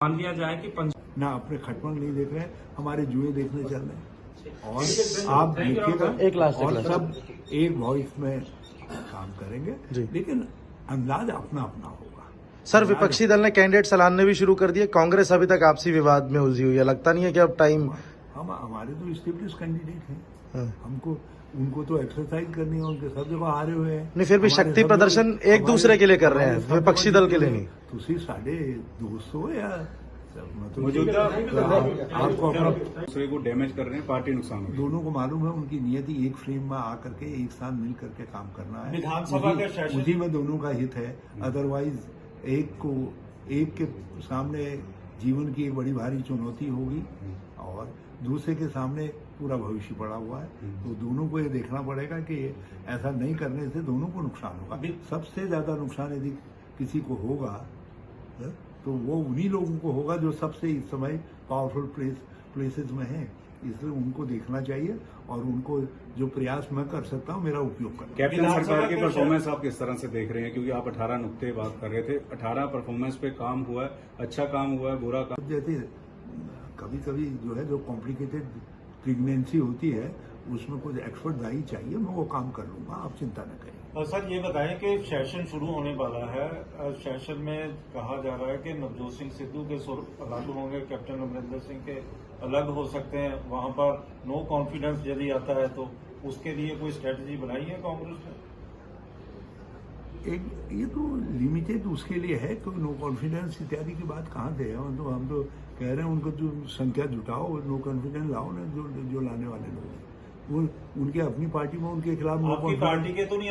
मान लिया जाए कि ना अपने खटमल नहीं देख रहे हैं, हमारे जुए देखने चल रहे हैं। और आप देखिएगा और सब एक वॉइस में काम करेंगे, लेकिन अंदाज अपना अपना होगा। सर, विपक्षी दल ने कैंडिडेट सलाहने भी शुरू कर दिए। कांग्रेस अभी तक आपसी विवाद में उलझी हुई है, लगता नहीं है कि अब टाइम? हम हमारे तो स्टेब्लिश कैंडिडेट हैं, हमको उनको तो एक्सरसाइज करनी है, उनके सब जगह आ रहे हुए हैं। नहीं, फिर भी शक्ति प्रदर्शन एक दूसरे के लिए कर रहे हैं, विपक्षी दल के लिए नहीं। तुसी साढ़े 200 या मौजूदा आपको अपना दूसरे को डैमेज कर रहे हैं, पार्टी नुकसान हो। दोनों को मालूम है उनकी नियति एक फ्रेम में आकर के एक साथ मिल करके काम करना है। विधानसभा का सेशन उसी में दोनों का हित है। अदरवाइज एक के सामने जीवन की एक बड़ी भारी चुनौती होगी और दूसरे के सामने पूरा भविष्य पड़ा हुआ है। तो दोनों को ये देखना पड़ेगा कि ऐसा नहीं करने से दोनों को नुकसान होगा। सबसे ज्यादा नुकसान यदि किसी को होगा तो वो उन्हीं लोगों को होगा जो सबसे इस समय पावरफुल प्लेसेस में हैं। इसलिए उनको देखना चाहिए और उनको जो प्रयास मैं कर सकता हूँ मेरा उपयोग करना। कैप्टन सरकार की परफॉर्मेंस आप किस तरह से देख रहे हैं? क्योंकि आप 18 नुक्ते बात कर रहे थे, 18 परफॉर्मेंस पे काम हुआ है, अच्छा काम हुआ है, बुरा काम? जैसे कभी कभी जो है जो कॉम्प्लिकेटेड प्रेगनेंसी होती है उसमें कुछ एक्सपर्ट दाई चाहिए, मैं वो काम कर लूंगा, आप चिंता न करें। और सर ये बताएं कि सेशन शुरू होने वाला है, सेशन में कहा जा रहा है कि नवजोत सिंह सिद्धू के सुर अलग होंगे, कैप्टन अमरिंदर सिंह के अलग हो सकते हैं। वहां पर नो कॉन्फिडेंस यदि आता है तो उसके लिए कोई स्ट्रेटजी बनाई है कांग्रेस ने? ये तो लिमिटेड उसके लिए है, कोई नो कॉन्फिडेंस इत्यादि की बात कहाँ से है? हम तो कह रहे हैं उनको जो संख्या जुटाओ, नो कॉन्फिडेंस लाओ ना, जो लाने वाले लोग हैं वो उनके अपनी पार्टी में उनके खिलाफ नो कॉन्फिडेंस। पार्टी के तो नहीं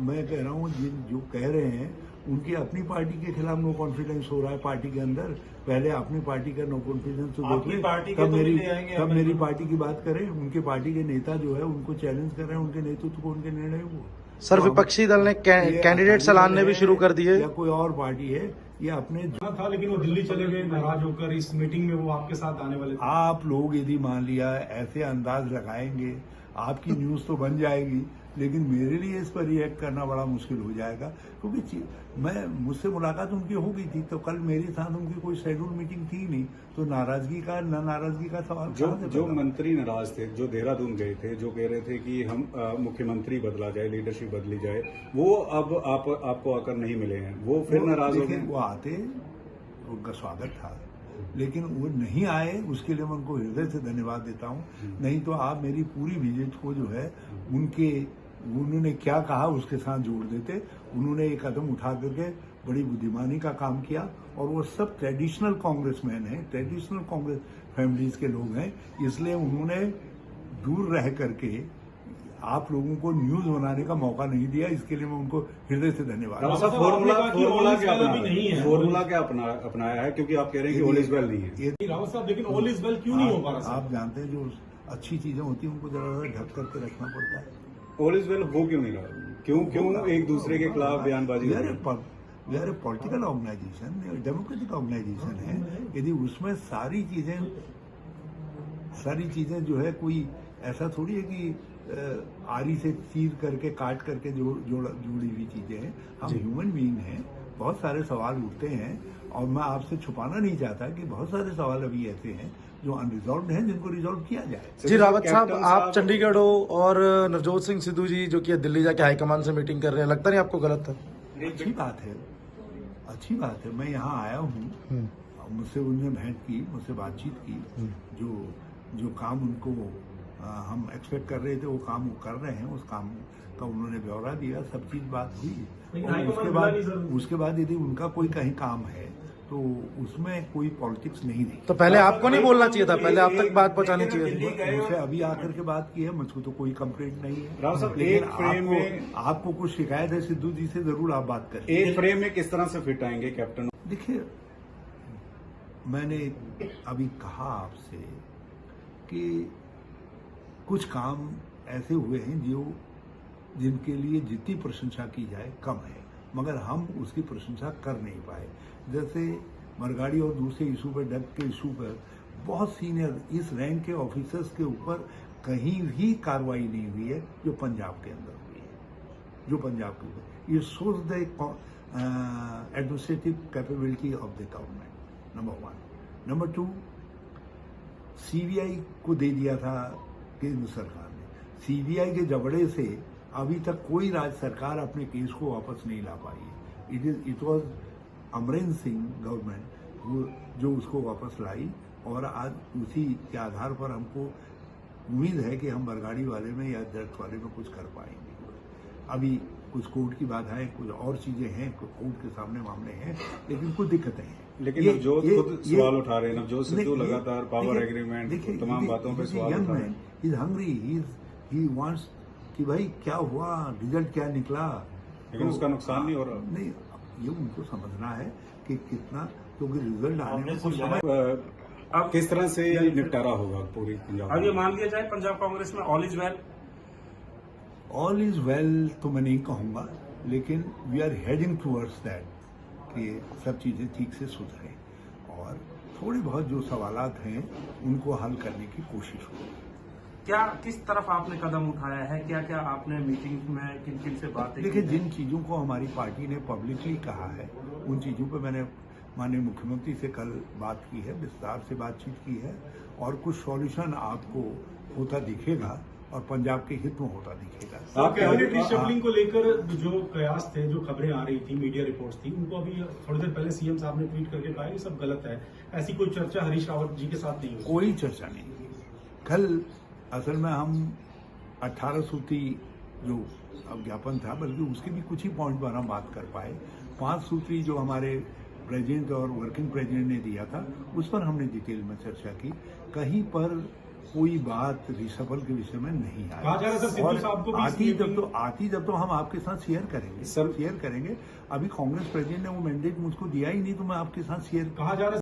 मैं कह रहा हूँ जो कह रहे हैं उनकी अपनी पार्टी के खिलाफ नो कॉन्फिडेंस हो रहा है पार्टी के अंदर। पहले अपनी पार्टी का नो कॉन्फिडेंस तो देख लें, तब मेरी पार्टी की बात करें। उनके पार्टी के नेता जो है उनको चैलेंज कर रहे हैं, उनके नेतृत्व को, उनके निर्णय को। सर, विपक्षी दल ने कैंडिडेट सलाहने भी शुरू कर दिए। या कोई और पार्टी है ये अपने था, लेकिन वो दिल्ली चले गए नाराज होकर। इस मीटिंग में वो आपके साथ आने वाले थे। आप लोग यदि मान लिया ऐसे अंदाज लगाएंगे, आपकी न्यूज तो बन जाएगी, लेकिन मेरे लिए इस पर रिएक्ट करना बड़ा मुश्किल हो जाएगा। क्योंकि मुझसे मुलाकात उनकी हो गई थी, तो कल मेरे साथ उनकी कोई शेड्यूल मीटिंग थी नहीं, तो नाराजगी का सवाल। जो मंत्री नाराज थे, जो देहरादून गए थे, जो कह रहे थे कि हम मुख्यमंत्री बदला जाए, लीडरशिप बदली जाए, वो अब आपको आकर नहीं मिले हैं, वो फिर नाराज हो गए। वो आते, उनका स्वागत था, लेकिन वो नहीं आए, उसके लिए मैं उनको हृदय से धन्यवाद देता हूँ। नहीं तो आप मेरी पूरी विजिट को जो है उन्होंने क्या कहा उसके साथ जोड़ देते। उन्होंने एक कदम उठा करके बड़ी बुद्धिमानी का काम किया और वो सब ट्रेडिशनल कांग्रेसमैन हैं, ट्रेडिशनल कांग्रेस फैमिलीज के लोग हैं, इसलिए उन्होंने दूर रह करके आप लोगों को न्यूज बनाने का मौका नहीं दिया। इसके लिए मैं उनको हृदय से धन्यवाद। फॉर्मूला क्या अपनाया है? क्योंकि आप कह रहे हैं कि ऑल इज वेल नहीं है रावत साहब, लेकिन ऑल इज वेल क्यों नहीं हो पा रहा? आप जानते हैं जो अच्छी चीजें होती हैं उनको जरा ढक करके रखना पड़ता है। ऑल इज वेल हो क्यों नहीं रहा? क्यों एक दूसरे के खिलाफ बयानबाजी? We are a political organisation, democratic organisation है। यदि उसमें सारी चीजें जो है, कोई ऐसा थोड़ी है कि आरी से चीर करके काट करके जुड़ी हुई चीजें हैं। हम ह्यूमन बीइंग हैं, बहुत सारे सवाल उठते हैं और मैं आपसे छुपाना नहीं चाहता कि बहुत सारे सवाल अभी ऐसे हैं जो अनरिजॉल्व हैं, जिनको रिजॉल्व किया जाए। जी रावत साहब, आप चंडीगढ़ हो और नवजोत सिंह सिद्धू जी जो कि दिल्ली जाके हाईकमान से मीटिंग कर रहे हैं, लगता नहीं आपको गलत है? अच्छी बात है। मैं यहाँ आया हूँ, मुझसे उन्होंने भेंट की, मुझसे बातचीत की। जो काम उनको हम एक्सपेक्ट कर रहे थे वो काम वो कर रहे हैं, उस काम का उन्होंने ब्यौरा दिया, सब चीज बात हुई। और उसके बाद यदि उनका कोई कहीं काम है तो उसमें कोई पॉलिटिक्स नहीं थी। तो पहले आपको नहीं बोलना चाहिए था, पहले आप तक बात पहुंचानी चाहिए थी। मुझसे अभी आकर के बात की है, मुझको तो कोई कंप्लेंट नहीं है। राव साहब, लेकिन आपको कुछ शिकायत है सिद्धू जी से, जरूर आप बात करें। एक फ्रेम में किस तरह से फिट आएंगे कैप्टन? देखिए, मैंने अभी कहा आपसे कि कुछ काम ऐसे हुए हैं जिनके लिए जितनी प्रशंसा की जाए कम है, मगर हम उसकी प्रशंसा कर नहीं पाए। जैसे मरगाड़ी और दूसरे इशू पर, ड्रग के इशू पर बहुत सीनियर इस रैंक के ऑफिसर्स के ऊपर कहीं भी कार्रवाई नहीं हुई है जो पंजाब के अंदर हुई है। ये shows the administrative capability of the government. Number 1। Number 2, CBI को दे दिया था केंद्र सरकार ने। सीबीआई के जबड़े से अभी तक कोई राज्य सरकार अपने केस को वापस नहीं ला पाई है। It was Amarinder Singh government जो उसको वापस लाई, और आज उसी के आधार पर हमको उम्मीद है कि हम बरगाड़ी वाले में या दर्द वाले में कुछ कर पाएंगे। अभी कुछ कोर्ट की बाधाएं, कुछ और चीजें हैं, कोर्ट के सामने मामले हैं, लेकिन कुछ दिक्कतें हैं। लेकिन नवजोत खुद सवाल उठा रहे हैं। नवजोत सिद्धू लगातार पावर एग्रीमेंट तमाम बातों पे सवाल उठा रहे हैं। He is hungry, he wants कि भाई क्या हुआ, रिजल्ट क्या निकला, लेकिन उसका नुकसान नहीं हो रहा। नहीं, ये उनको समझना है कि कितना, क्योंकि रिजल्ट आने में कुछ आपने समय। अब किस तरह से निपटारा होगा पूरी पंजाब अब ये में? मान लिया जाए पंजाब कांग्रेस में all is well. All is well तो मैं नहीं कहूंगा, लेकिन we are heading towards that कि सब चीजें ठीक से सुधरें, और थोड़े बहुत जो सवालात हैं उनको हल करने की कोशिश होगी। क्या किस तरफ आपने कदम उठाया है, क्या क्या आपने मीटिंग में किन किन से बातें देखिए, की? जिन चीजों को हमारी पार्टी ने पब्लिकली कहा है, उन चीजों पर मैंने माननीय मुख्यमंत्री से कल बात की है, विस्तार से बातचीत की है, और कुछ सॉल्यूशन आपको होता दिखेगा और पंजाब के हित में होता दिखेगा। आप कैबिनेट रिशफलिंग को लेकर जो कयास थे, जो खबरें आ रही थी, मीडिया रिपोर्ट्स थी, उनको अभी थोड़ी देर पहले सीएम साहब ने ट्वीट करके कहा ये सब गलत है। ऐसी कोई चर्चा हरीश रावत जी के साथ नहीं हुई? कोई चर्चा नहीं। कल असल में हम 18 सूत्री जो ज्ञापन था, बल्कि उसके भी कुछ ही पॉइंट पर हम बात कर पाए। 5 सूत्री जो हमारे प्रेसिडेंट और वर्किंग प्रेसिडेंट ने दिया था, उस पर हमने डिटेल में चर्चा की। कहीं पर कोई बात रिशफल के विषय में नहीं आई। कहा जा रहा है सर, सिद्धू साहब को भी आती जब तो हम आपके साथ शेयर करेंगे, सर। शेयर करेंगे। अभी कांग्रेस प्रेसिडेंट ने वो मैंडेट मुझको दिया ही नहीं, तो मैं आपके साथ शेयर कहा जा रहा है